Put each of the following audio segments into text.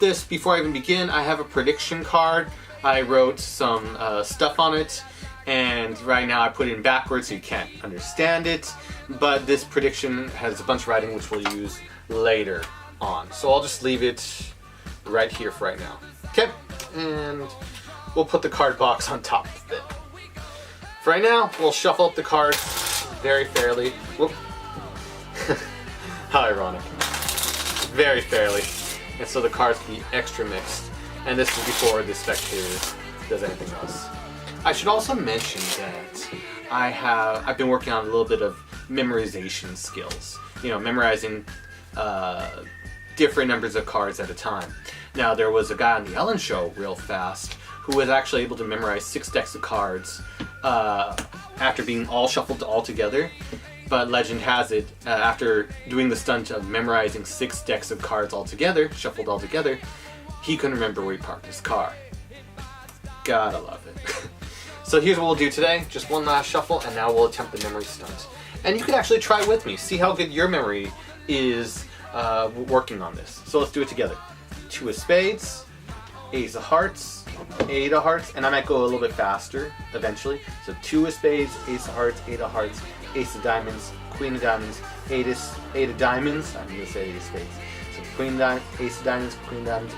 this, before I even begin, I have a prediction card. I wrote some stuff on it, and right now I put it in backwards so you can't understand it, but this prediction has a bunch of writing which we'll use later on. So I'll just leave it right here for right now. Okay, and we'll put the card box on top of it. For right now, we'll shuffle up the cards very fairly. Whoop. How ironic. Very fairly. And so the cards can be extra mixed. And this is before the spectator does anything else. I should also mention that I've been working on a little bit of memorization skills. You know, memorizing different numbers of cards at a time. Now, there was a guy on the Ellen Show real fast who was actually able to memorize 6 decks of cards after being all shuffled all together. But legend has it, after doing the stunt of memorizing 6 decks of cards all together, shuffled all together, he couldn't remember where he parked his car. Gotta love it. So here's what we'll do today. Just one last shuffle, and now we'll attempt the memory stunt. And you can actually try with me. See how good your memory is working on this. So let's do it together. 2 of spades, ace of hearts, 8 of hearts, and I might go a little bit faster eventually. So 2 of spades, ace of hearts, 8 of hearts, ace of diamonds, queen of diamonds, 8 of diamonds, I'm going to say 8 of spades. So queen of diamonds, ace of diamonds, queen of diamonds,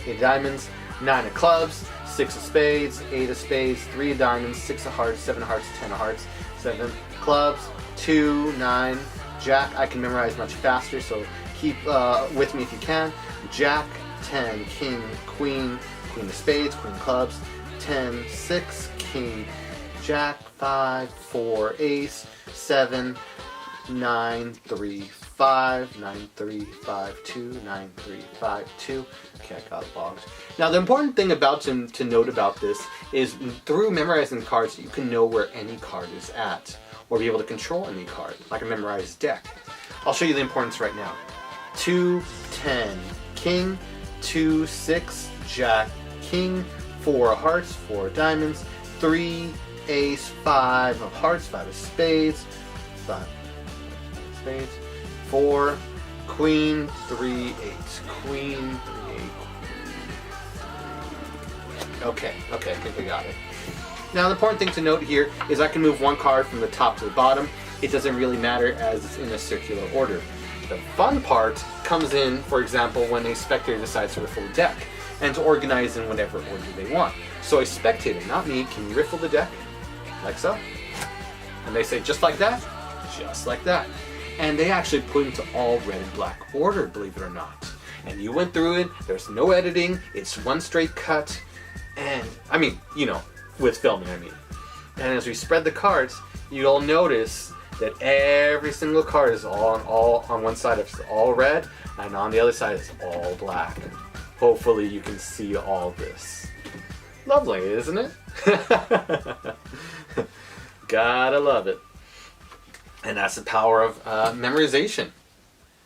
8 of diamonds, 9 of clubs, 6 of spades, 8 of spades, 3 of diamonds, 6 of hearts, 7 of hearts, 10 of hearts, 7 clubs, 2, 9, jack. I can memorize much faster, so keep with me if you can. Jack, 10, king, queen, queen of spades, queen of clubs, 10, 6, king, jack, 5, 4, ace, 7, 9, 3, 5, 9, 3, 5, 2, 9, 3, 5, 2. Okay, I got logged. Now, the important thing to note about this is through memorizing the cards, you can know where any card is at, or be able to control any card, like a memorized deck. I'll show you the importance right now. 2, 10, king, 2, 6, jack, king, 4 of hearts, 4 of diamonds, 3, ace, 5 of hearts, 5 of spades, 5 of spades, 4, queen, 3, 8, queen, 3, 8, okay, I think we got it. Now, the important thing to note here is I can move one card from the top to the bottom. It doesn't really matter as it's in a circular order. The fun part comes in, for example, when a spectator decides to riffle a deck and to organize in whatever order they want. So a spectator, not me, can riffle the deck like so. And they say, just like that, just like that. And they actually put into all red and black order, believe it or not. And you went through it, there's no editing, it's one straight cut. And, I mean, you know, with filming, I mean. And as we spread the cards, you'll notice that every single card is all on one side it's all red, and on the other side it's all black. Hopefully you can see all this. Lovely, isn't it? Gotta love it. And that's the power of memorization.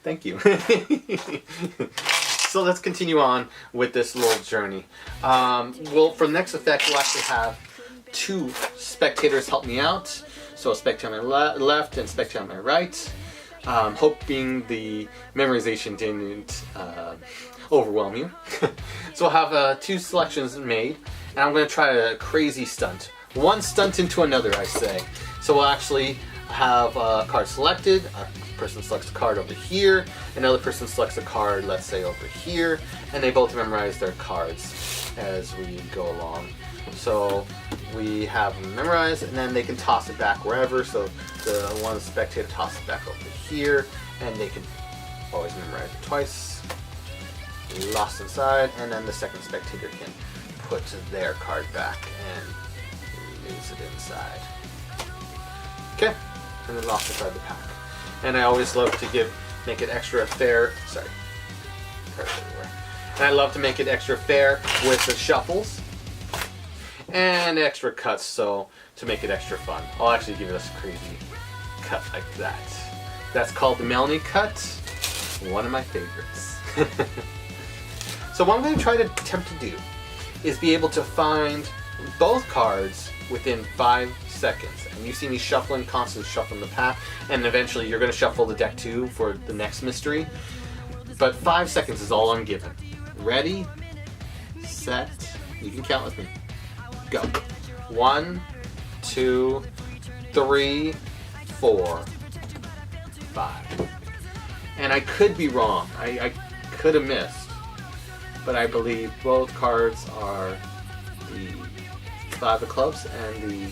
Thank you. So let's continue on with this little journey. Well, for the next effect, we'll actually have 2 spectators help me out. So a spectator on my left and a spectator on my right. Hoping the memorization didn't overwhelm you. So I'll have 2 selections made, and I'm going to try a crazy stunt. One stunt into another, I say. So we'll actually have a card selected, a person selects a card over here, another person selects a card, let's say over here, and they both memorize their cards as we go along. So we have them memorized, and then they can toss it back wherever. So the one spectator tosses it back over here, and they can always memorize it twice. Lost inside, and then the second spectator can put their card back and lose it inside. Okay, and then lost inside the pack. And I always love to make it extra fair. Sorry, cards everywhere. And I love to make it extra fair with the shuffles and extra cuts, so to make it extra fun. I'll actually give us a crazy cut like that. That's called the Melanie cut. One of my favorites. So what I'm going to try to attempt to do is be able to find both cards within 5 seconds. And you see me constantly shuffling the pack, and eventually you're going to shuffle the deck too for the next mystery. But 5 seconds is all I'm given. Ready, set, you can count with me. Go. 1, 2, 3, 4, 5. And I could be wrong. I could have missed. But I believe both cards are the 5 of clubs and the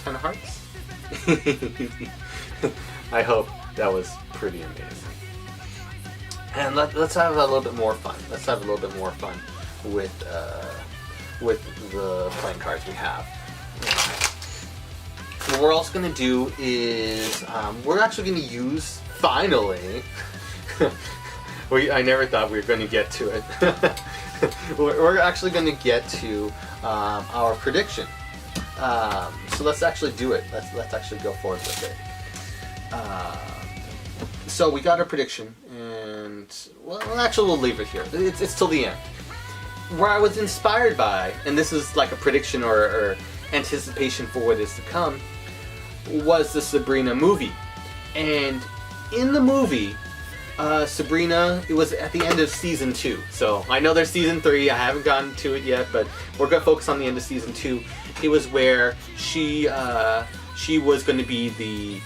10 of hearts. I hope that was pretty amazing. And let's have a little bit more fun. Let's have a little bit more fun with the playing cards we have. What we're also going to do is we're actually going to use, finally, I never thought we were going to get to it. We're actually going to get to our prediction. So let's actually do it. Let's actually go forward with it. So we got our prediction, and well, actually we'll leave it here. It's till the end. Where I was inspired by, and this is like a prediction or anticipation for what is to come, was the Sabrina movie. And in the movie, Sabrina, it was at the end of season 2. So I know there's season 3. I haven't gotten to it yet, but we're gonna focus on the end of season 2. It was where she was going to be the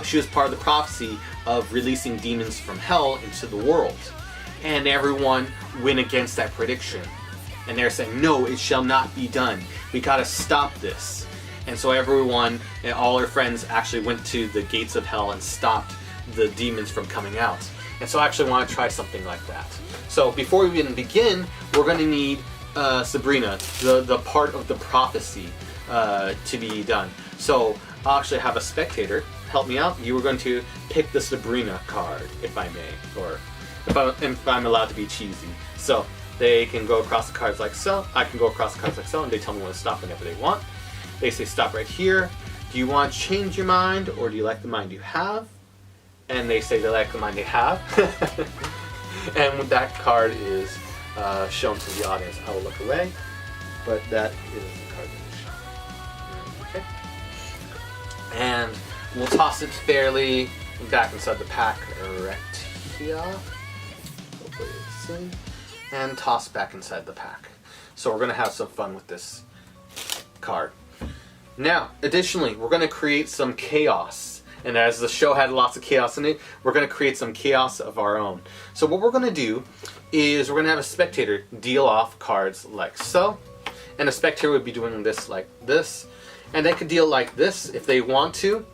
she was part of the prophecy of releasing demons from hell into the world, and everyone went against that prediction, and they're saying, no, it shall not be done. We gotta stop this. And so everyone and all her friends actually went to the gates of hell and stopped the demons from coming out. And so I actually want to try something like that. So before we even begin, we're going to need Sabrina, the part of the prophecy, to be done. So I'll actually have a spectator help me out. You are going to pick the Sabrina card, if I may, or if I'm allowed to be cheesy. So they can go across the cards like so. I can go across the cards like so, and they tell me when to stop whenever they want. They say stop right here. Do you want to change your mind, or do you like the mind you have? And they say they like the mind they have. And when that card is shown to the audience, I will look away. But that is the card that is shown. Okay. And we'll toss it fairly back inside the pack right here. Hopefully it's seen. And toss back inside the pack. So we're going to have some fun with this card. Now, additionally, we're going to create some chaos. And as the show had lots of chaos in it, we're going to create some chaos of our own. So what we're going to do is we're going to have a spectator deal off cards like so. And a spectator would be doing this like this. And they could deal like this if they want to.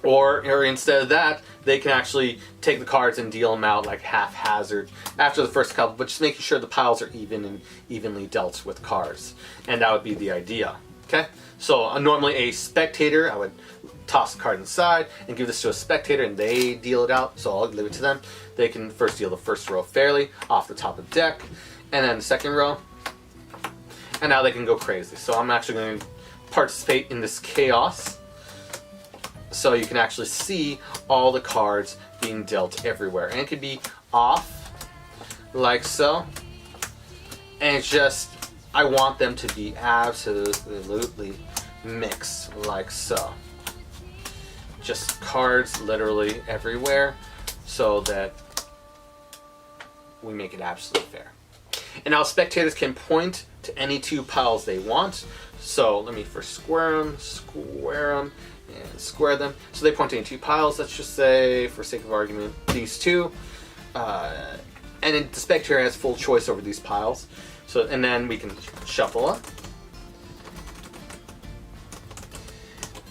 Or instead of that, they can actually take the cards and deal them out like haphazard after the first couple, but just making sure the piles are even and evenly dealt with cards. And that would be the idea. Okay? So normally a spectator, I would toss the card inside and give this to a spectator and they deal it out. So I'll leave it to them. They can first deal the first row fairly off the top of the deck, and then the second row. And now they can go crazy. So I'm actually going to participate in this chaos. So you can actually see all the cards being dealt everywhere. And it could be off, like so. And it's just, I want them to be absolutely mixed, like so. Just cards literally everywhere, so that we make it absolutely fair. And now spectators can point to any two piles they want. So let me first square them, and square them. So they point to any two piles. Let's just say, for sake of argument, these two. And then the spectator has full choice over these piles. So, and then we can shuffle up.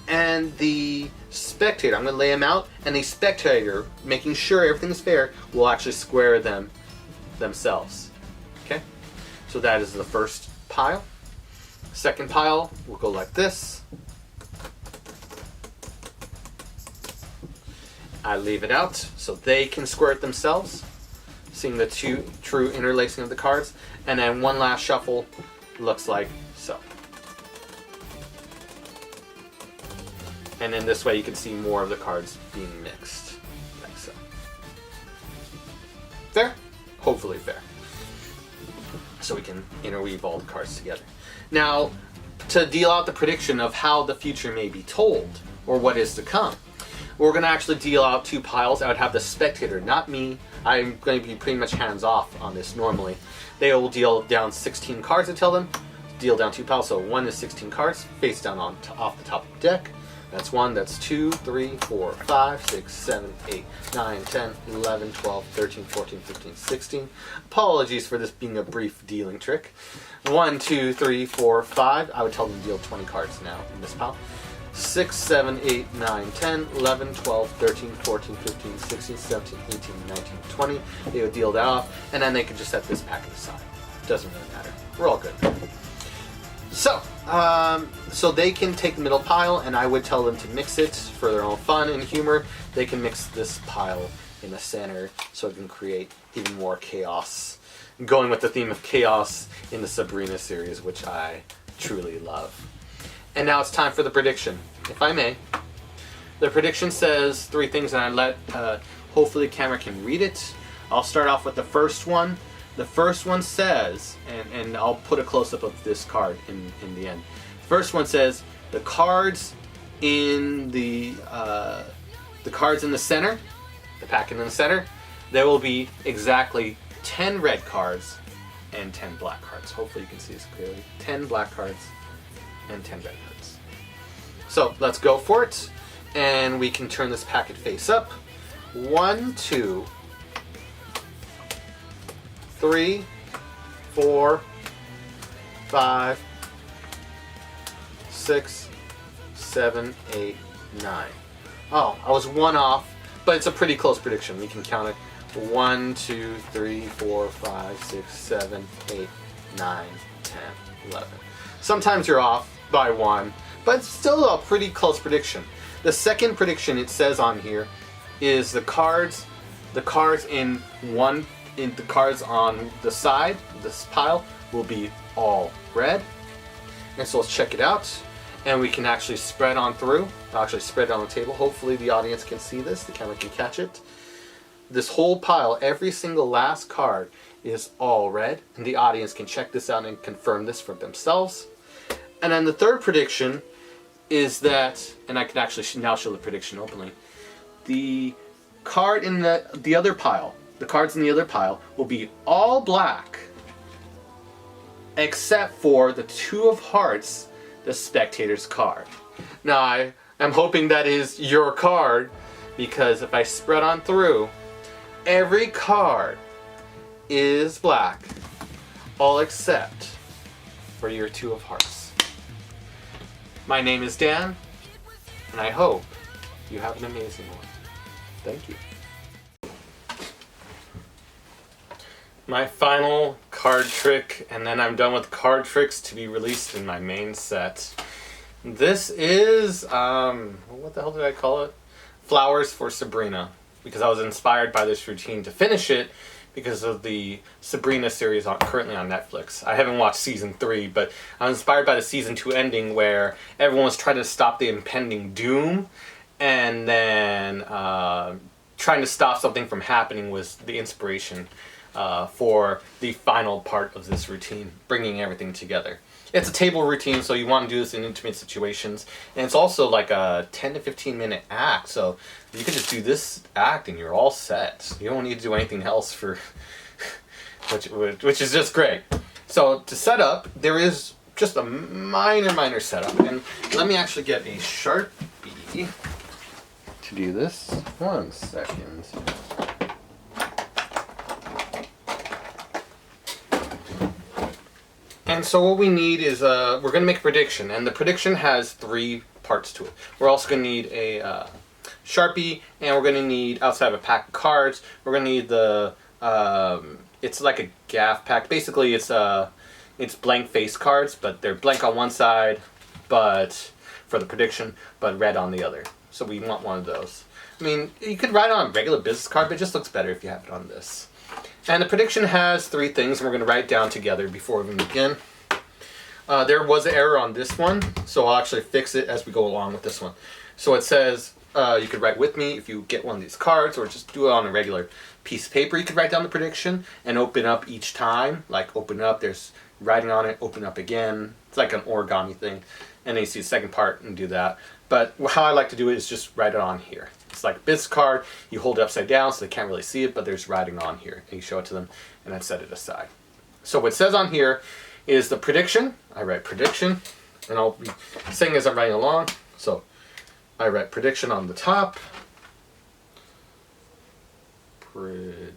And the spectator, I'm going to lay them out, and the spectator, making sure everything's fair, will actually square them themselves. Okay? So that is the first pile. Second pile will go like this. I leave it out so they can square it themselves, seeing the true interlacing of the cards. And then one last shuffle looks like so. And then this way you can see more of the cards being mixed, like so. Fair? Hopefully fair. So we can interweave all the cards together. Now, to deal out the prediction of how the future may be told, or what is to come, we're going to actually deal out 2 piles. I would have the spectator, not me. I'm going to be pretty much hands off on this normally. They will deal down 16 cards, I tell them. Deal down 2 piles, so 1 is 16 cards, face down off the top of the deck. That's 1, that's 2, 3, 4, 5, 6, 7, 8, 9, 10, 11, 12, 13, 14, 15, 16. Apologies for this being a brief dealing trick. 1, 2, 3, 4, 5. I would tell them to deal 20 cards now in this pile. 6, 7, 8, 9, 10, 11, 12, 13, 14, 15, 16, 17, 18, 19, 20. They would deal that off, and then they could just set this packet aside. Doesn't really matter. We're all good. So, so they can take the middle pile, and I would tell them to mix it for their own fun and humor. They can mix this pile in the center so it can create even more chaos. Going with the theme of chaos in the Sabrina series, which I truly love. And now it's time for the prediction, if I may. The prediction says 3 things, and hopefully the camera can read it. I'll start off with the first one. The first one says, and I'll put a close-up of this card in the end. First one says, the cards in the center, the packet in the center, there will be exactly 10 red cards and 10 black cards. Hopefully you can see this clearly. 10 black cards and 10 red cards. So let's go for it, and we can turn this packet face up. 1, 2, 3, 4, 5, 6, 7, 8, 9. Oh, I was 1 off, but it's a pretty close prediction. We can count it. 1, 2, 3, 4, 5, 6, 7, 8, 9, 10, 11. Sometimes you're off by 1, but it's still a pretty close prediction. The second prediction it says on here is the cards the cards on the side of this pile will be all red. And so let's check it out. And we can actually spread on through. I'll actually spread it on the table. Hopefully the audience can see this. The camera can catch it. This whole pile, every single last card is all red. And the audience can check this out and confirm this for themselves. And then the third prediction is that, and I can actually now show the prediction openly, the card in the other pile, the cards in the other pile will be all black except for the 2 of hearts, the spectator's card. Now I'm hoping that is your card, because if I spread on through, every card is black, all except for your 2 of hearts. My name is Dan, and I hope you have an amazing one. Thank you. My final card trick, and then I'm done with card tricks to be released in my main set. This is, what the hell did I call it? Flowers for Sabrina, because I was inspired by this routine to finish it because of the Sabrina series currently on Netflix. I haven't watched season 3, but I was inspired by the season 2 ending where everyone was trying to stop the impending doom, and then trying to stop something from happening was the inspiration for the final part of this routine, bringing everything together. It's a table routine, so you want to do this in intimate situations, and it's also like a 10 to 15 minute act, so you can just do this act and you're all set. You don't need to do anything else for which is just great. So to set up, there is just a minor setup, and let me actually get a Sharpie to do this. 1 second. And so what we need is, we're going to make a prediction, and the prediction has 3 parts to it. We're also going to need a Sharpie, and we're going to need, outside of a pack of cards, we're going to need the, it's like a gaff pack. Basically it's blank face cards, but they're blank on one side, but for the prediction, but red on the other. So we want one of those. I mean, you could write it on a regular business card, but it just looks better if you have it on this. And the prediction has 3 things, and we're going to write it down together before we begin. There was an error on this one, so I'll actually fix it as we go along with this one. So it says, you could write with me if you get one of these cards, or just do it on a regular piece of paper. You could write down the prediction and open up each time. Like open up, there's writing on it, open up again. It's like an origami thing. And then you see the second part and do that. But how I like to do it is just write it on here. it's like a business card. You hold it upside down so they can't really see it, but there's writing on here. And you show it to them and then set it aside. So what it says on here is the prediction. I write prediction, and I'll be saying as I'm writing along. So I write prediction on the top. Prediction.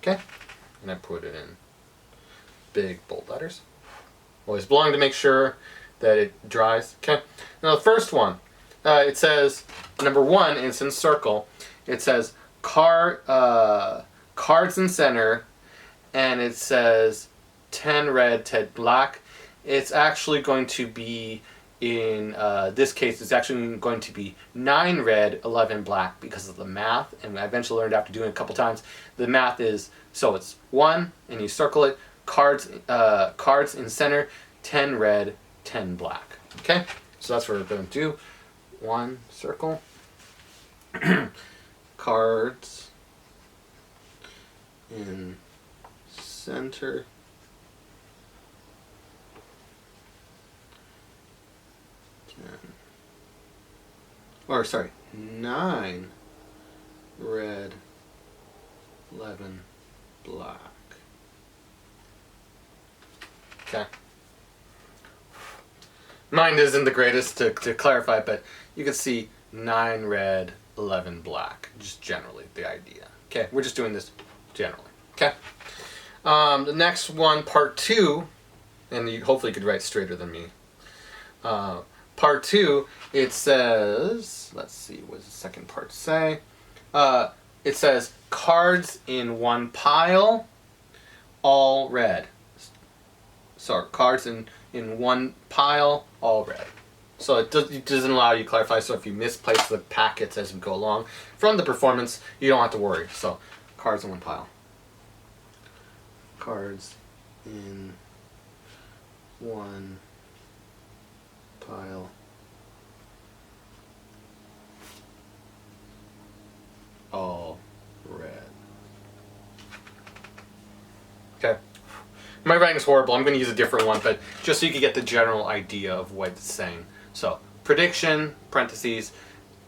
Okay. And I put it in big bold letters. Always blowing to make sure that it dries. Okay. Now the first one, it says number 1. It's in circle. It says cards in center, and it says 10 red, 10 black. It's actually going to be in this case. It's actually going to be 9 red, 11 black because of the math. And I eventually learned after doing it a couple times. The math is so it's 1, and you circle it. Cards in center, 10 red, 10 black. Okay, so that's what we're going to do. 1 circle. Cards in center. 9 red, 11 black. Okay. Mine isn't the greatest to clarify, but you can see 9 red, 11 black. Just generally the idea. Okay, we're just doing this generally. Okay. The next one, part 2, and you hopefully could write straighter than me. Part 2, it says, let's see, what does the second part say? It says cards in one pile, all red. So cards in one pile, all red. So it doesn't allow you to clarify. So if you misplace the packets as we go along from the performance, you don't have to worry. So cards in one pile. Cards in one pile, all red. Okay. My writing is horrible. I'm going to use a different one, but just so you can get the general idea of what it's saying. So, prediction, parentheses,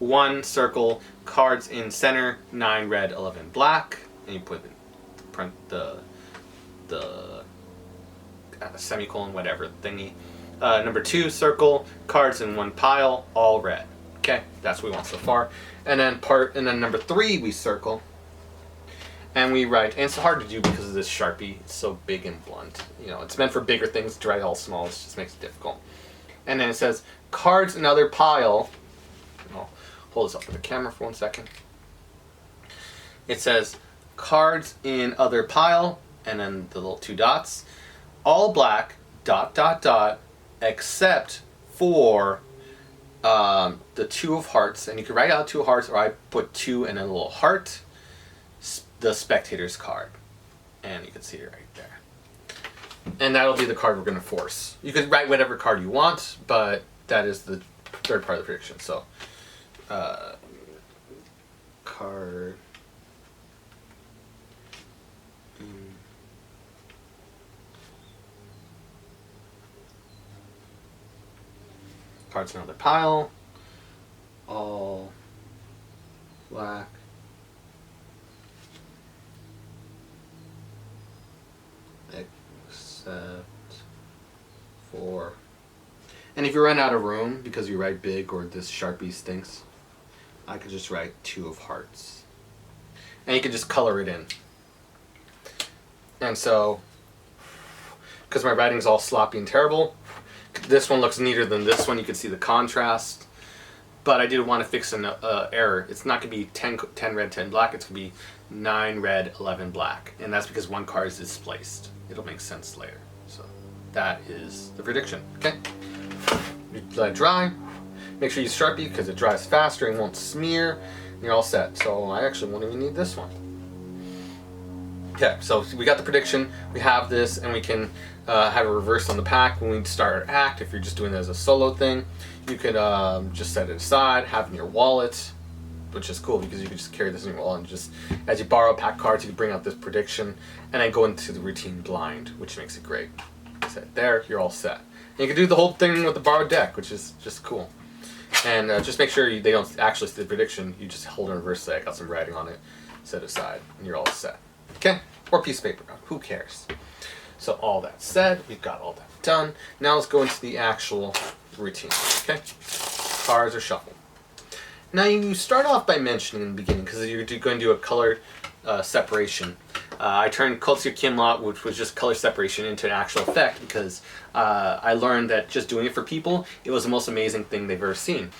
1 circle, cards in center, 9 red, 11 black, and you put the semicolon, whatever thingy. Number 2 circle, cards in one pile, all red. Okay, that's what we want so far. And then number 3 we circle. And we write, and it's hard to do because of this Sharpie. It's so big and blunt. You know, it's meant for bigger things. To write all small, it just makes it difficult. And then it says, cards in other pile. I'll hold this up for the camera for 1 second. It says, cards in other pile, and then the little 2 dots. All black, ... except for the 2 of hearts. And you can write out 2 of hearts, or I put 2 and then a little heart. The spectator's card, and you can see it right there, and that'll be the card we're going to force. You could write whatever card you want, but that is the third part of the prediction. So card cards in another pile, all black, except for, and if you run out of room because you write big or this Sharpie stinks, I could just write 2 of hearts, and you can just color it in. And so, because my writing's all sloppy and terrible, this one looks neater than this one. You can see the contrast, but I did want to fix an error. It's not going to be 10 red, 10 black. It's going to be 9 red, 11 black, and that's because one card is displaced. It'll make sense later. So that is the prediction. Okay, you let it dry. Make sure you use Sharpie because it dries faster and won't smear. And you're all set. So I actually won't even need this one. Okay, so we got the prediction. We have this, and we can have a reverse on the pack when we start our act. If you're just doing it as a solo thing, you could just set it aside, have it in your wallet, which is cool because you can just carry this in your wallet and just, as you borrow pack cards, you can bring out this prediction and then go into the routine blind, which makes it great. Set there, you're all set. And you can do the whole thing with the borrowed deck, which is just cool. And just make sure they don't actually see the prediction. You just hold in reverse, say, I got some writing on it, set it aside, and you're all set. Okay? Or piece of paper. Who cares? So all that said, we've got all that done. Now let's go into the actual routine. Okay? Cards are shuffled. Now you start off by mentioning in the beginning, because you're going to do a color separation. I turned Culture Kinlaw, which was just color separation, into an actual effect because I learned that just doing it for people, it was the most amazing thing they've ever seen.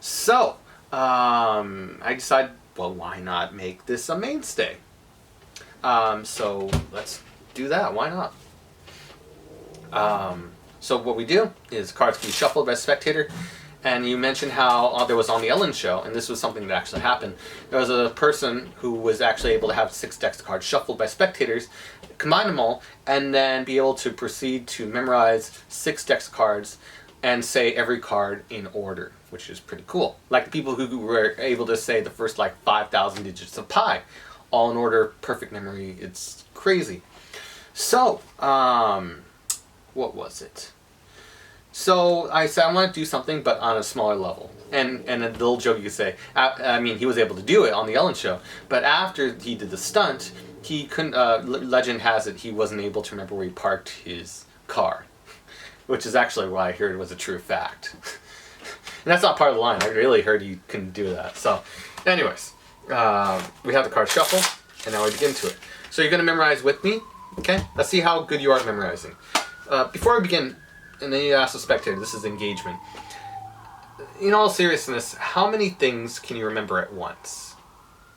So I decided, well, why not make this a mainstay? So let's do that. Why not? So what we do is cards can be shuffled by a spectator. And you mentioned how there was on the Ellen show, and this was something that actually happened. There was a person who was actually able to have 6 decks of cards shuffled by spectators, combine them all, and then be able to proceed to memorize 6 decks of cards and say every card in order, which is pretty cool. Like the people who were able to say the first 5,000 digits of pi, all in order, perfect memory. It's crazy. So, what was it? So I said I want to do something, but on a smaller level. And a little joke you could say, I mean, he was able to do it on the Ellen show, but after he did the stunt, he couldn't. Legend has it he wasn't able to remember where he parked his car, which is actually why I heard it was a true fact. And that's not part of the line. I really heard he couldn't do that. So, anyways, we have the card shuffle, and now we begin to it. So you're going to memorize with me, okay? Let's see how good you are at memorizing. Before we begin. And then you ask the spectator, this is engagement. In all seriousness, how many things can you remember at once?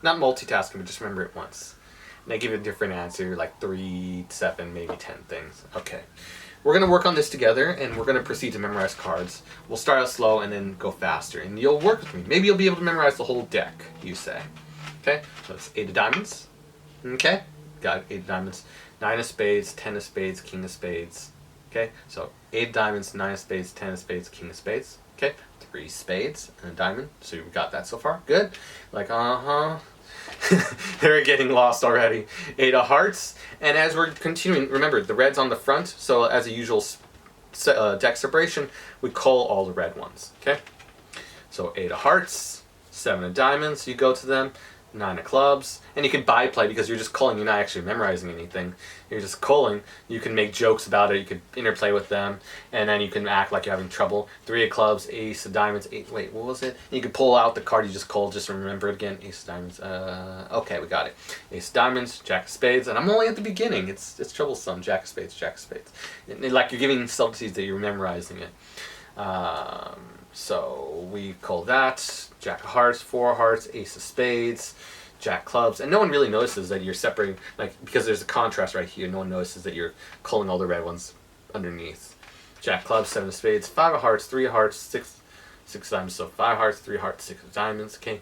Not multitasking, but just remember it once. And they give you a different answer, like 3, 7, maybe 10 things. Okay. We're going to work on this together, and we're going to proceed to memorize cards. We'll start out slow and then go faster. And you'll work with me. Maybe you'll be able to memorize the whole deck, you say. Okay? So it's 8 of diamonds. Okay? Got it, 8 of diamonds. 9 of spades, 10 of spades, king of spades. Okay, so 8 diamonds, 9 of spades, 10 of spades, king of spades. Okay, 3 spades and a diamond. So you've got that so far. Good. Like, They're getting lost already. 8 of hearts. And as we're continuing, remember, the red's on the front. So as a usual deck separation, we call all the red ones. Okay, so 8 of hearts, 7 of diamonds. You go to them. 9 of clubs, and you can byplay because you're just calling, you're not actually memorizing anything, you're just calling. You can make jokes about it, you can interplay with them, and then you can act like you're having trouble. 3 of clubs, ace of diamonds, wait, what was it? You can pull out the card you just called, just remember it again. Ace of diamonds, okay, we got it. Ace of diamonds, jack of spades, and I'm only at the beginning, it's troublesome. Jack of spades, jack of spades. Like you're giving subtleties that you're memorizing it. So we call that jack of hearts, 4 of hearts, ace of spades, jack clubs, and no one really notices that you're separating, because there's a contrast right here. No one notices that you're calling all the red ones underneath. Jack clubs, 7 of spades, 5 of hearts, 3 of hearts, 6 diamonds. So 5 hearts, 3 hearts, 6 of diamonds. Okay,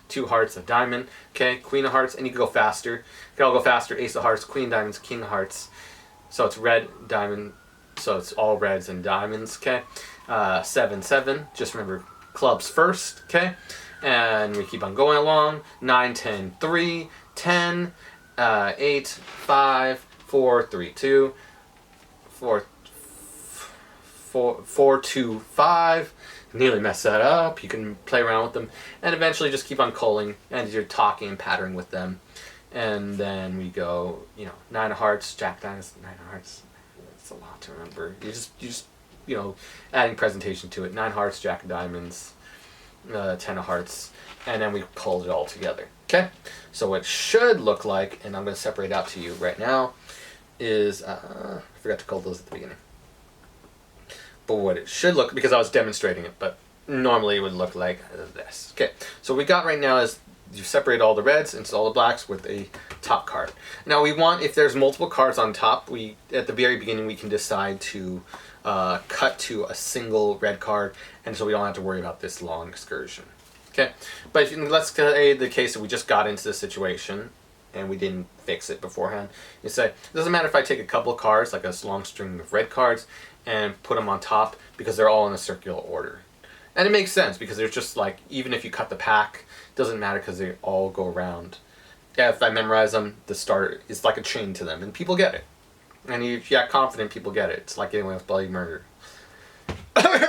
2 hearts of diamond. Okay, queen of hearts, and you can go faster. You can all go faster. Ace of hearts, queen of diamonds, king of hearts. So it's red, diamond. So it's all reds and diamonds. Okay. 7, 7, just remember clubs first, okay? And we keep on going along. 9, 10, 3, 10, 8, 5, 4, 3, 2, 4, 2, 5. Nearly messed that up. You can play around with them. And eventually just keep on calling, and you're talking and pattering with them. And then we go, 9 of hearts, jack diamonds, 9 of hearts. It's a lot to remember. You just adding presentation to it. 9 hearts, jack of diamonds, 10 of hearts, and then we pulled it all together. Okay? So what it should look like, and I'm going to separate out to you right now, is, I forgot to call those at the beginning. But what it should look, because I was demonstrating it, but normally it would look like this. Okay, so what we got right now is you separate all the reds into all the blacks with a top card. Now we want, if there's multiple cards on top, at the very beginning we can decide to cut to a single red card, and so we don't have to worry about this long excursion. Okay, but let's say the case that we just got into this situation and we didn't fix it beforehand. You say, it doesn't matter if I take a couple of cards, like a long string of red cards, and put them on top, because they're all in a circular order. And it makes sense, because they're just like, even if you cut the pack, it doesn't matter because they all go around. Yeah, if I memorize them, the start is like a chain to them, and people get it. And if you're confident, people get it. It's like getting away with bloody murder.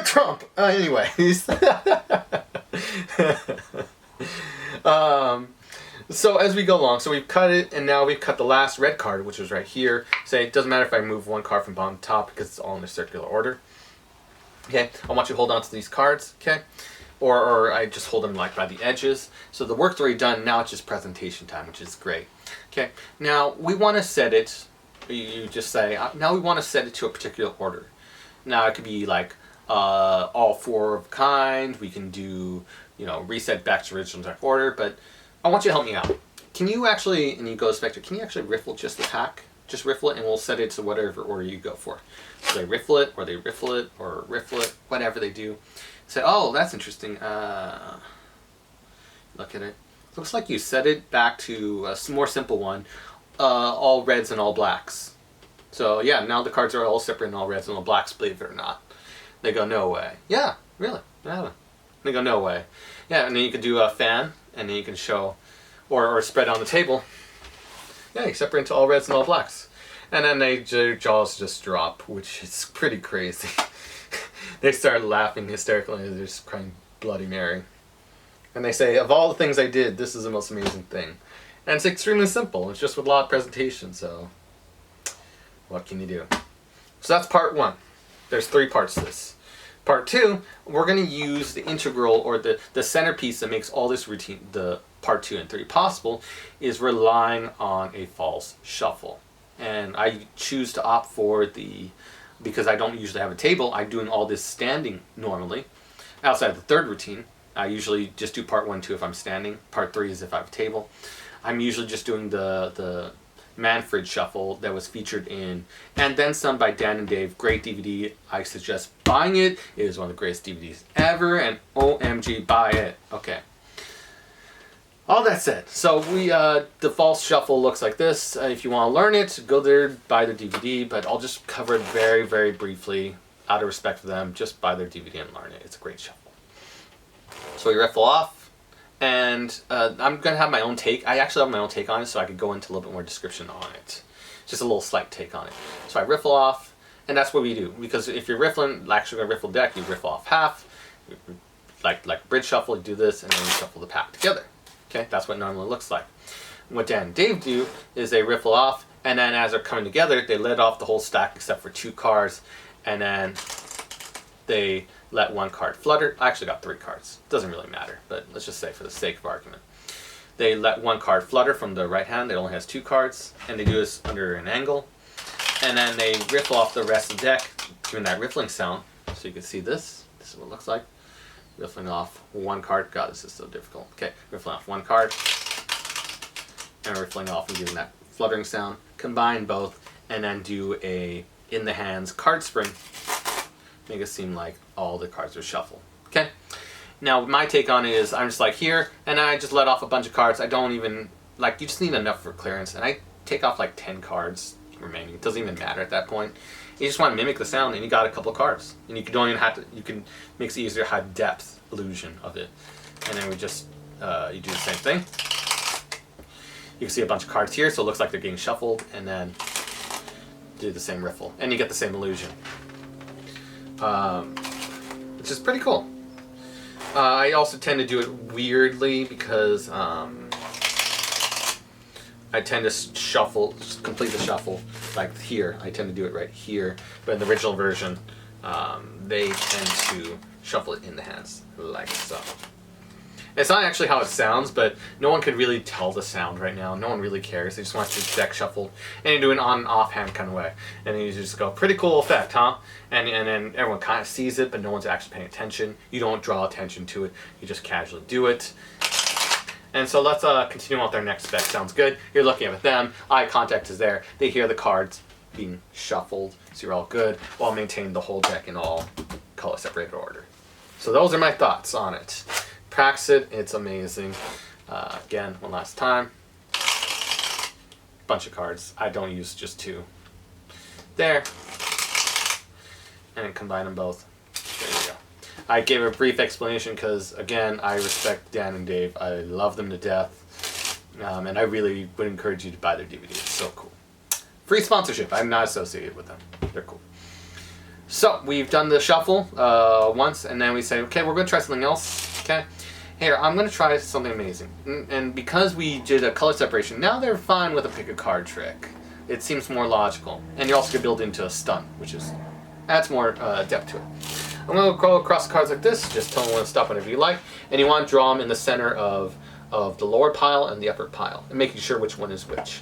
Trump. Anyways. So as we go along, so we've cut it, and now we've cut the last red card, which was right here. Say it doesn't matter if I move one card from bottom to top because it's all in a circular order. Okay, I want you to hold on to these cards, okay? Or I just hold them like by the edges. So the work's already done, now it's just presentation time, which is great. Okay, now we want to set it, you just say, now we want to set it to a particular order. Now it could be like all four of a kind, we can do, you know, reset back to original type order, but I want you to help me out. Can you actually, and you go to Spectre, can you actually riffle just the pack? Just riffle it, and we'll set it to whatever order you go for. So they riffle it, or they riffle it, or riffle it, whatever they do. Say, oh, that's interesting. Look at it. Looks like you set it back to a more simple one. All reds and all blacks. So yeah, now the cards are all separate and all reds and all blacks, believe it or not. They go, no way. Yeah, really. Yeah. They go, no way. Yeah, and then you can do a fan, and then you can show, or spread on the table. Yeah, you separate into all reds and all blacks. And then their jaws just drop, which is pretty crazy. They start laughing hysterically, and they're just crying Bloody Mary. And they say, of all the things I did, this is the most amazing thing. And it's extremely simple. It's just with a lot of presentation, so what can you do? So that's part one. There's 3 parts to this. Part 2, we're going to use the integral, or the centerpiece that makes all this routine, the part 2 and 3 possible, is relying on a false shuffle. And I choose to opt for because I don't usually have a table, I'm doing all this standing normally. Outside the third routine, I usually just do part 1, 2 if I'm standing. Part 3 is if I have a table. I'm usually just doing the Manfred Shuffle that was featured in And Then Some by Dan and Dave. Great DVD. I suggest buying it. It is one of the greatest DVDs ever, and OMG, buy it. Okay. All that said, so the false shuffle looks like this. If you want to learn it, go there, buy the DVD, but I'll just cover it very, very briefly out of respect for them. Just buy their DVD and learn it. It's a great shuffle. So we riffle off, and I'm going to have my own take. I actually have my own take on it, so I could go into a little bit more description on it. Just a little slight take on it. So I riffle off, and that's what we do. Because if you're riffling, actually going to riffle deck, you riffle off half. Like bridge shuffle, you do this, and then you shuffle the pack together. Okay, that's what it normally looks like. What Dan and Dave do is they riffle off, and then as they're coming together, they let off the whole stack except for 2 cards, and then they let 1 card flutter. I actually got 3 cards. Doesn't really matter, but let's just say for the sake of argument. They let 1 card flutter from the right hand. It only has 2 cards, and they do this under an angle. And then they riffle off the rest of the deck, doing that riffling sound. So you can see this. This is what it looks like. Riffling off 1 card. God, this is so difficult. Okay, riffling off 1 card. And riffling off and giving that fluttering sound. Combine both, and then do a in the hands card spring. Make it seem like all the cards are shuffled. Okay? Now, my take on it is I'm just like here, and I just let off a bunch of cards. I don't even, like, you just need enough for clearance. And I take off like 10 cards remaining. It doesn't even matter at that point. You just want to mimic the sound, and you got a couple of cards. And you don't even have to, you can, makes it easier to have depth illusion of it. And then we just, you do the same thing. You can see a bunch of cards here, so it looks like they're getting shuffled, and then do the same riffle. And you get the same illusion. Which is pretty cool. I also tend to do it weirdly because I tend to shuffle, just complete the shuffle like here. I tend to do it right here, but in the original version, they tend to shuffle it in the hands like so. It's not actually how it sounds, but no one could really tell the sound right now. No one really cares. They just want your deck shuffled, and you do it on and offhand kind of way. And then you just go, pretty cool effect, huh? And then everyone kind of sees it, but no one's actually paying attention. You don't draw attention to it. You just casually do it. And so let's continue on with our next spec. Sounds good. You're looking at them. Eye contact is there. They hear the cards being shuffled, so you're all good, while maintaining the whole deck in all color separated order. So those are my thoughts on it. Practice it. It's amazing. Again, one last time. Bunch of cards. I don't use just 2. There. And then combine them both. There you go. I gave a brief explanation because, again, I respect Dan and Dave. I love them to death. And I really would encourage you to buy their DVD. It's so cool. Free sponsorship. I'm not associated with them. They're cool. So we've done the shuffle once, and then we say, okay, we're going to try something else. Okay, here I'm going to try something amazing. And because we did a color separation, now they're fine with a pick a card trick. It seems more logical, and you're also going to build into a stun, which adds more depth to it. I'm going to go across the cards like this. Just tell them when to stop whenever you like, and you want to draw them in the center of the lower pile and the upper pile, and making sure which one is which.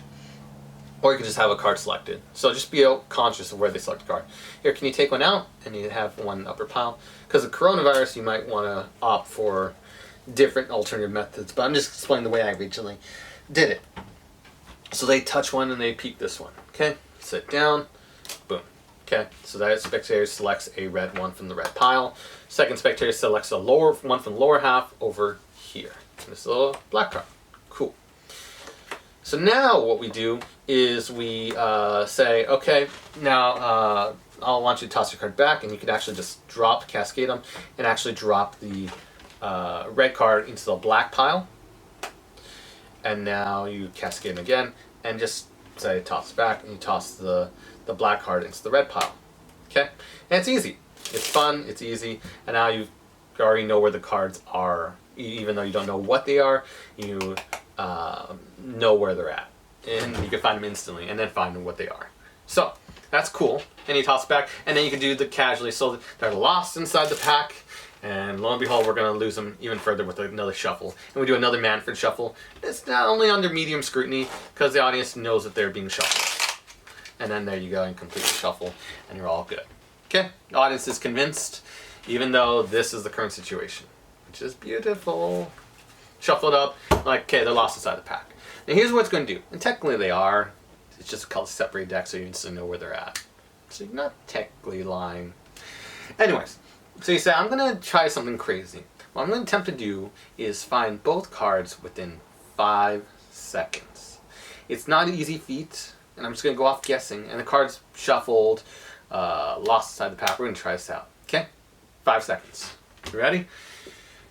Or you can just have a card selected. So just be conscious of where they select the card. Here, can you take one out and you have one in the upper pile? Because of coronavirus, you might want to opt for different alternative methods. But I'm just explaining the way I originally did it. So they touch one and they peek this one. Okay, sit down, boom. Okay, so that spectator selects a red one from the red pile. Second spectator selects a lower one from the lower half over here. And this is a little black card. Cool. So now what we do is we say, okay, now I'll want you to toss your card back, and you can actually just cascade them, and actually drop the red card into the black pile. And now you cascade them again, and just say toss back, and you toss the black card into the red pile. Okay? And it's easy. It's fun, it's easy, and now you already know where the cards are. Even though you don't know what they are, you know where they're at. And you can find them instantly, and then find what they are. So, that's cool. And you toss it back, and then you can do the casually, so they're lost inside the pack, and lo and behold, we're going to lose them even further with another shuffle. And we do another Manfred shuffle. It's not only under medium scrutiny, because the audience knows that they're being shuffled. And then there you go, and complete the shuffle, and you're all good. Okay? The audience is convinced, even though this is the current situation. Which is beautiful. Shuffle it up, like, okay, they're lost inside the pack. Now here's what it's going to do. And technically they are. It's just a color separated deck, so you instantly know where they're at. So you're not technically lying. Anyways, so you say, I'm going to try something crazy. What I'm going to attempt to do is find both cards within 5 seconds. It's not an easy feat, and I'm just going to go off guessing. And the cards shuffled, lost inside the pack. We're going to try this out. Okay? 5 seconds. You ready?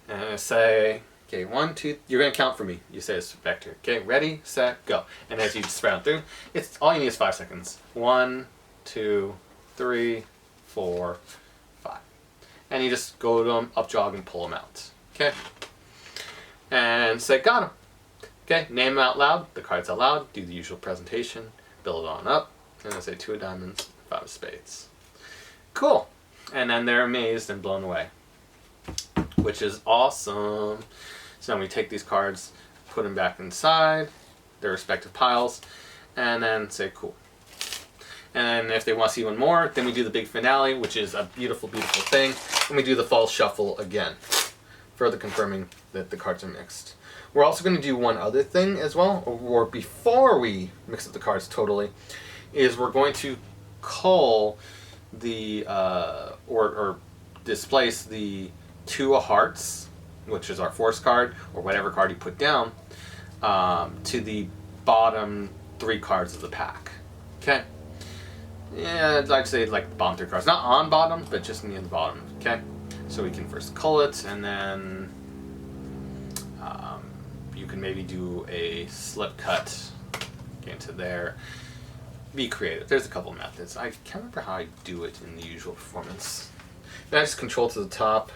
And I say, okay, 1, 2, you're going to count for me. You say this vector. Okay, ready, set, go. And as you spread through, it's all you need is 5 seconds. 1, 2, 3, 4, 5. And you just go to them, up jog, and pull them out. Okay? And say, got them. Okay, name them out loud, the cards out loud, do the usual presentation, build it on up, and I say 2 of diamonds, 5 of spades. Cool. And then they're amazed and blown away. Which is awesome. So now we take these cards, put them back inside their respective piles, and then say cool. And if they want to see one more, then we do the big finale, which is a beautiful, beautiful thing. And we do the false shuffle again, further confirming that the cards are mixed. We're also going to do one other thing as well, or before we mix up the cards totally, is we're going to call the, or displace the 2 of hearts, which is our force card, or whatever card you put down, to the bottom 3 cards of the pack. Okay? Yeah, I'd like to say like the bottom 3 cards. Not on bottom, but just near the bottom. Okay? So we can first cull it, and then you can maybe do a slip cut into there. Be creative. There's a couple methods. I can't remember how I do it in the usual performance. I just control to the top.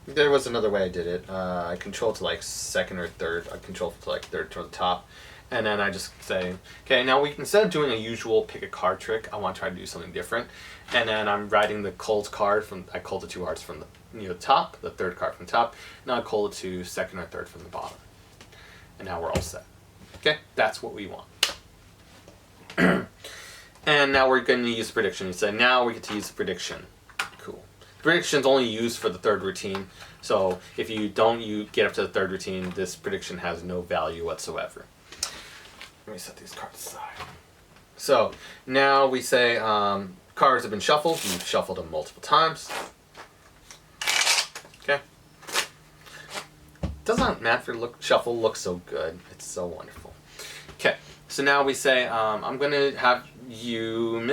There was another way I did it. I control to like 2nd or 3rd. I control to like 3rd toward the top. And then I just say, okay, now instead of doing a usual pick a card trick, I want to try to do something different. And then I'm writing the culled card I culled the 2 hearts from the top, the 3rd card from the top. Now I cull it to 2nd or 3rd from the bottom. And now we're all set. Okay, that's what we want. And now we're going to use prediction. You say, now we get to use the prediction. Cool. Prediction is only used for the 3rd routine, so if you don't get up to the 3rd routine, this prediction has no value whatsoever. Let me set these cards aside. So now we say cards have been shuffled. You've shuffled them multiple times. Okay. Doesn't Manfred shuffle look so good? It's so wonderful. Okay. So now we say I'm going to have you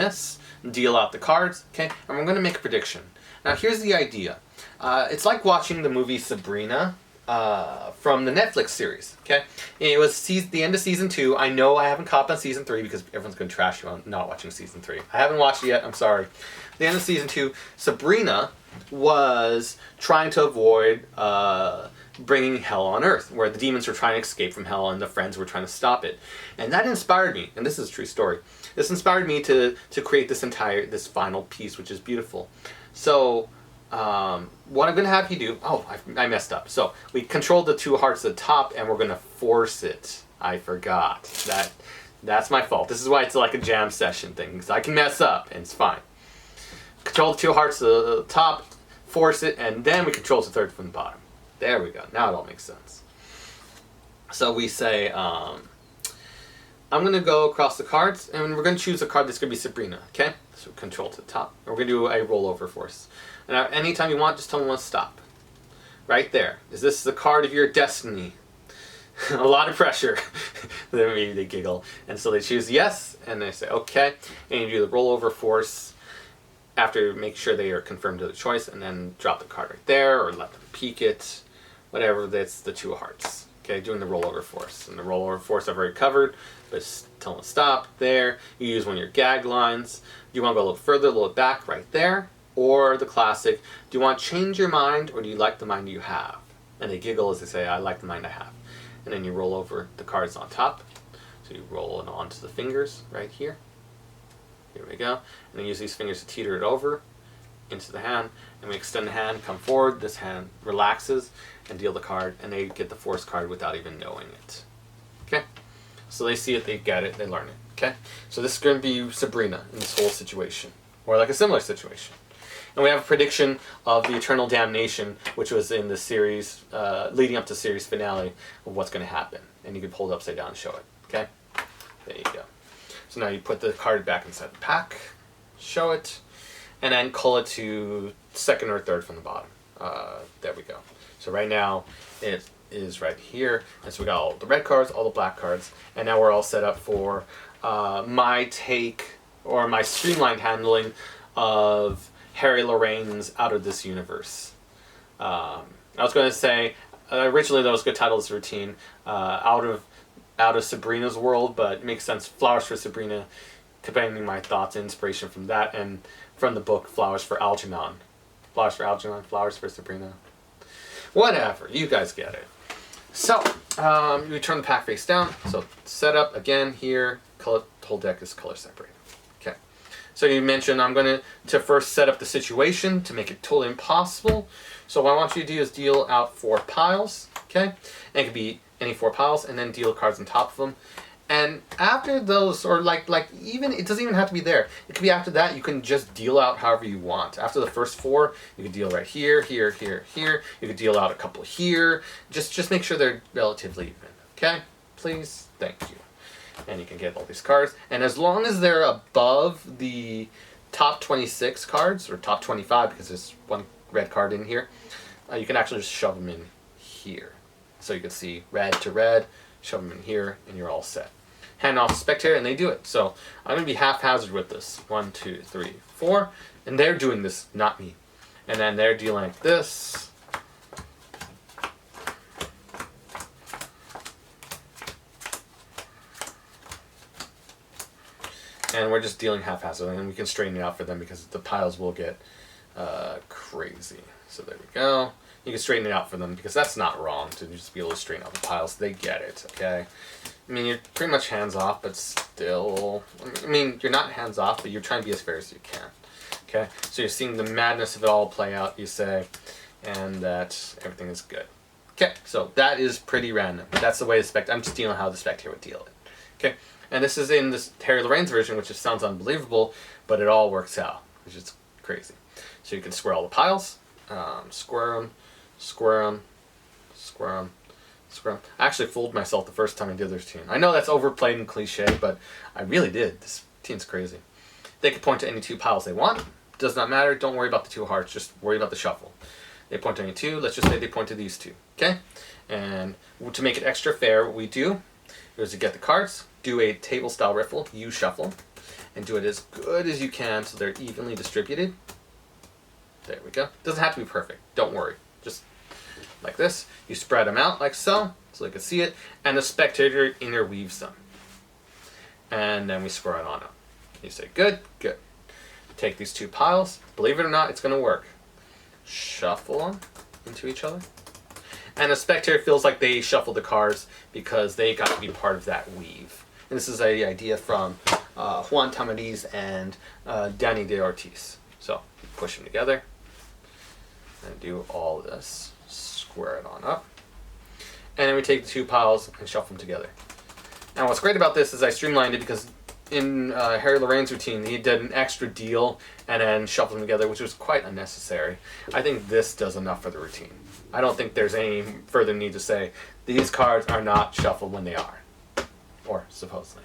deal out the cards. Okay. And we're going to make a prediction. Now here's the idea. It's like watching the movie Sabrina, from the Netflix series. Okay, it was the end of season 2. I know I haven't caught up on season 3 because everyone's going to trash you on not watching season 3. I haven't watched it yet. I'm sorry. The end of season 2, Sabrina was trying to avoid bringing hell on Earth, where the demons were trying to escape from hell and the friends were trying to stop it. And that inspired me, and this is a true story. This inspired me to create this final piece, which is beautiful. So what I'm going to have you do, I messed up. So we controlled the 2 hearts at the top and we're going to force it. I forgot. That's my fault. This is why it's like a jam session thing, because I can mess up and it's fine. Control the 2 hearts at the top, force it, and then we control the 3rd from the bottom. There we go. Now it all makes sense. So we say, I'm going to go across the cards, and we're going to choose a card that's going to be Sabrina, okay? So control to the top. And we're going to do a rollover force. And anytime you want, just tell me when to stop. Right there. Is this the card of your destiny? A lot of pressure. Then maybe they giggle. And so they choose yes, and they say okay. And you do the rollover force after make sure they are confirmed to the choice, and then drop the card right there, or let them peek it. Whatever, that's the 2 hearts. Okay, doing the rollover force. And the rollover force I've already covered, but just tell them to stop there. You use one of your gag lines. Do you want to go a little further, a little back, right there? Or the classic, do you want to change your mind, or do you like the mind you have? And they giggle as they say, I like the mind I have. And then you roll over the cards on top. So you roll it onto the fingers right here. Here we go. And then use these fingers to teeter it over into the hand. And we extend the hand, come forward. This hand relaxes and deal the card. And they get the force card without even knowing it. Okay? So they see it, they get it, they learn it. Okay? So this is going to be Sabrina in this whole situation. Or like a similar situation. And we have a prediction of the Eternal Damnation, which was in the series, leading up to the series finale, of what's going to happen. And you can pull it upside down and show it. Okay? There you go. So now you put the card back inside the pack, show it, and then cull it to 2nd or 3rd from the bottom. There we go. So right now it is right here. And so we got all the red cards, all the black cards, and now we're all set up for my take, or my streamlined handling of Harry Lorraine's Out of This Universe. I was going to say, originally that was going to title this routine Out of Sabrina's World, but it makes sense, Flowers for Sabrina, combining my thoughts and inspiration from that, and from the book Flowers for Algernon. Flowers for Algernon, Flowers for Sabrina. Whatever, you guys get it. So, we turn the pack face down, so set up again here, color, the whole deck is color separated. Okay. So you mentioned I'm going to first set up the situation to make it totally impossible. So what I want you to do is deal out 4 piles, okay? And it could be any 4 piles, and then deal cards on top of them. And after those, or like even, it doesn't even have to be there. It could be after that, you can just deal out however you want. After the first 4, you could deal right here, here, here, here. You could deal out a couple here. Just make sure they're relatively even, okay? Please, thank you. And you can get all these cards. And as long as they're above the top 26 cards, or top 25, because there's 1 red card in here, you can actually just shove them in here. So you can see red to red, shove them in here, and you're all set. Hand off spectator, and they do it. So I'm going to be haphazard with this. 1, 2, 3, 4. And they're doing this, not me. And then they're dealing like this. And we're just dealing haphazardly, and we can straighten it out for them because the piles will get crazy. So there we go. You can straighten it out for them because that's not wrong to just be able to straighten out the piles. They get it, okay? I mean, you're pretty much hands-off, but still... I mean, you're not hands-off, but you're trying to be as fair as you can, okay? So you're seeing the madness of it all play out, you say, and that everything is good. Okay, so that is pretty random. That's the way the spectator... I'm just dealing how the spectator would deal it, okay? And this is in this Harry Lorraine's version, which just sounds unbelievable, but it all works out, which is crazy. So you can square all the piles, square them, square them, square them, square them. I actually fooled myself the first time I did this routine. I know that's overplayed and cliche, but I really did. This routine's crazy. They can point to any 2 piles they want. Does not matter. Don't worry about the 2 hearts. Just worry about the shuffle. They point to any 2. Let's just say they point to these 2. Okay? And to make it extra fair, what we do is to get the cards, do a table-style riffle, you shuffle, and do it as good as you can so they're evenly distributed. There we go. Doesn't have to be perfect. Don't worry. Just like this. You spread them out like so they can see it, and the spectator interweaves them. And then we square it on up. You say, good, good. Take these two piles. Believe it or not, it's going to work. Shuffle them into each other. And the spectator feels like they shuffled the cards because they got to be part of that weave. And this is an idea from Juan Tamariz and Danny de Ortiz. So push them together and do all this. Square it on up. And then we take the two piles and shuffle them together. Now what's great about this is I streamlined it because in Harry Lorraine's routine he did an extra deal and then shuffled them together, which was quite unnecessary. I think this does enough for the routine. I don't think there's any further need to say these cards are not shuffled when they are. Or supposedly.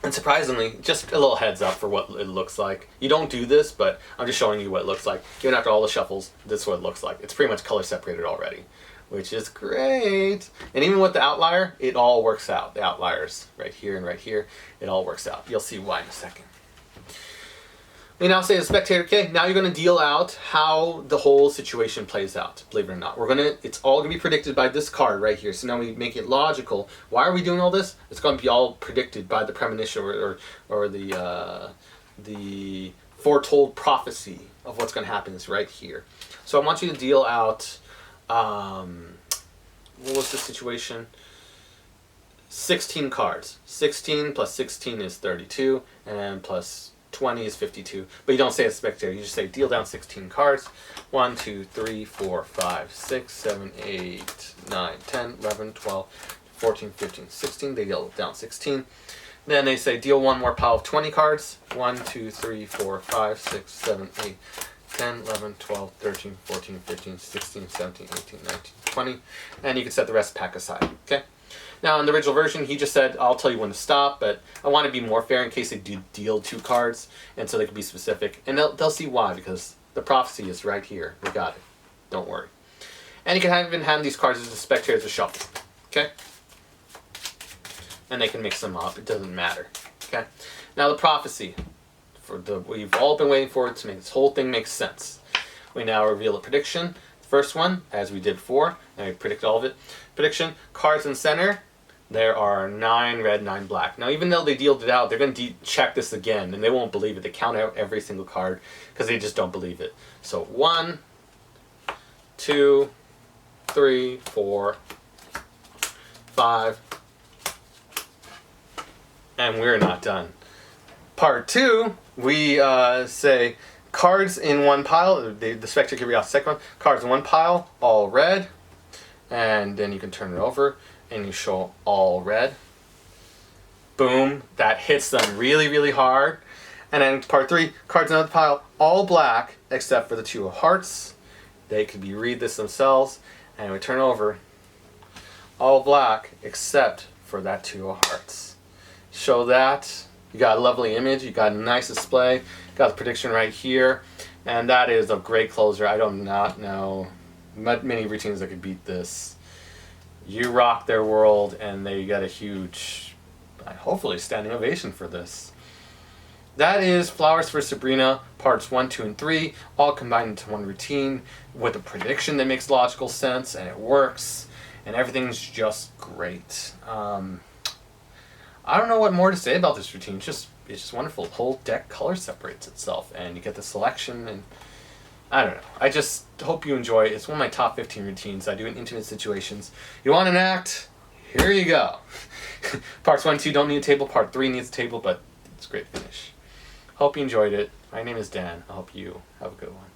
And surprisingly, just a little heads up for what it looks like. You don't do this, but I'm just showing you what it looks like. Even after all the shuffles, this is what it looks like. It's pretty much color separated already, which is great. And even with the outlier, it all works out. The outliers right here and right here, it all works out. You'll see why in a second. We now say to the spectator, okay, now you're going to deal out how the whole situation plays out, believe it or not. It's all going to be predicted by this card right here. So now we make it logical. Why are we doing all this? It's going to be all predicted by the premonition or the foretold prophecy of what's going to happen is right here. So I want you to deal out, what was the situation? 16 cards. 16 plus 16 is 32, and plus 20 is 52, but you don't say it's spectator. You just say deal down 16 cards. 1, 2, 3, 4, 5, 6, 7, 8, 9, 10, 11, 12, 14, 15, 16. They deal down 16. Then they say deal one more pile of 20 cards. 1, 2, 3, 4, 5, 6, 7, 8, 10, 11, 12, 13, 14, 15, 16, 17, 18, 19, 20. And you can set the rest pack aside. Okay? Now, in the original version, he just said, I'll tell you when to stop, but I want to be more fair in case they do deal 2 cards, and so they can be specific. And they'll see why, because the prophecy is right here. We got it. Don't worry. And you can even hand these cards as the spectators to shuffle. Okay? And they can mix them up. It doesn't matter. Okay? Now, the prophecy. We've all been waiting for it to make this whole thing make sense. We now reveal a prediction. The first one, as we did before, and we predict all of it. Prediction, cards in center. There are 9 red, 9 black. Now, even though they dealed it out, they're going to check this again, and they won't believe it. They count out every single card because they just don't believe it. So 1, 2, 3, 4, 5, and we're not done. Part 2, we say cards in one pile. The spectator can read off the second one. Cards in one pile, all red, and then you can turn it over. And you show all red. Boom, that hits them really, really hard. And then part 3, cards in another pile, all black, except for the 2 of hearts. They could read this themselves. And we turn over, all black, except for that 2 of hearts. Show that. You got a lovely image. You got a nice display. Got the prediction right here. And that is a great closer. I do not know many routines that could beat this. You rock their world, and they get a huge, hopefully, standing ovation for this. That is Flowers for Sabrina, parts 1, 2, and 3, all combined into one routine with a prediction that makes logical sense, and it works, and everything's just great. I don't know what more to say about this routine. It's just wonderful. The whole deck color separates itself, and you get the selection, and I don't know. I just hope you enjoy it. It's one of my top 15 routines. I do in intimate situations. You want an act? Here you go. Parts 1 and 2 don't need a table. Part 3 needs a table, but it's a great finish. Hope you enjoyed it. My name is Dan. I hope you have a good one.